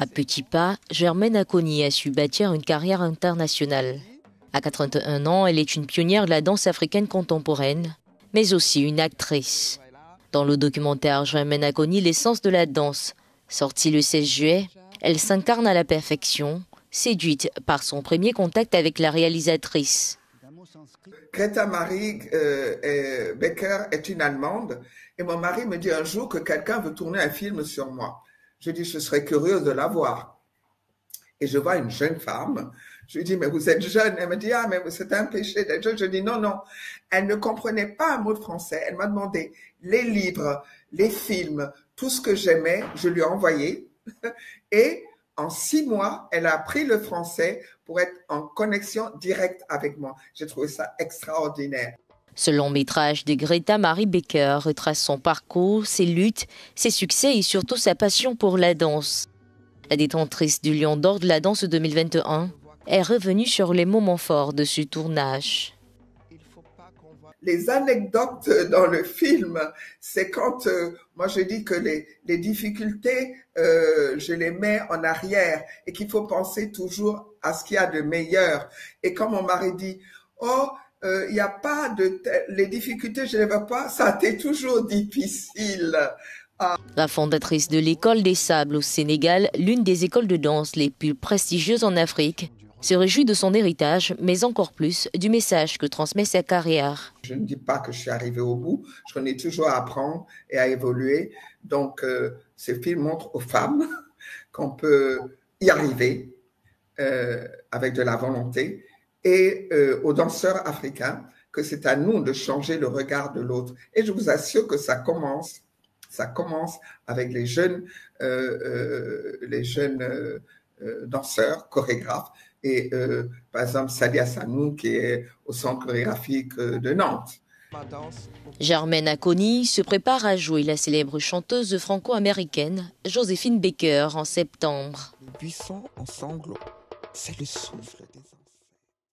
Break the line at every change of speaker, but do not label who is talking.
À petits pas, Germaine Acogny a su bâtir une carrière internationale. À 81 ans, elle est une pionnière de la danse africaine contemporaine, mais aussi une actrice. Dans le documentaire Germaine Acogny, l'essence de la danse, sorti le 16 juillet, elle s'incarne à la perfection, séduite par son premier contact avec la réalisatrice.
Greta Marie Becker est une Allemande et mon mari me dit un jour que quelqu'un veut tourner un film sur moi. Je dis, je serais curieuse de la voir. Et je vois une jeune femme. Je lui dis, mais vous êtes jeune. Elle me dit, ah, mais c'est un péché d'être jeune. Je dis, non, non. Elle ne comprenait pas un mot de français. Elle m'a demandé les livres, les films, tout ce que j'aimais, je lui ai envoyé. Et en 6 mois, elle a appris le français pour être en connexion directe avec moi. J'ai trouvé ça extraordinaire.
Ce long métrage de Greta Marie Becker retrace son parcours, ses luttes, ses succès et surtout sa passion pour la danse. La détentrice du Lion d'Or de la danse 2021 est revenue sur les moments forts de ce tournage.
Les anecdotes dans le film, c'est quand moi je dis que les difficultés, je les mets en arrière et qu'il faut penser toujours à ce qu'il y a de meilleur. Et quand mon mari dit « Oh, il n'y a pas de... les difficultés, je ne les vois pas, ça a été toujours difficile. »
La fondatrice de l'École des Sables au Sénégal, l'une des écoles de danse les plus prestigieuses en Afrique, se réjouit de son héritage, mais encore plus du message que transmet sa carrière.
Je ne dis pas que je suis arrivée au bout, je connais toujours à apprendre et à évoluer. Donc, ce film montre aux femmes qu'on peut y arriver avec de la volonté et aux danseurs africains que c'est à nous de changer le regard de l'autre. Et je vous assure que ça commence avec les jeunes danseurs, chorégraphes. Et par exemple, Sadia Sanou, qui est au Centre chorégraphique de Nantes.
Germaine Acogny se prépare à jouer la célèbre chanteuse franco-américaine Joséphine Baker en septembre.
Le buisson en sanglots, c'est le souffle des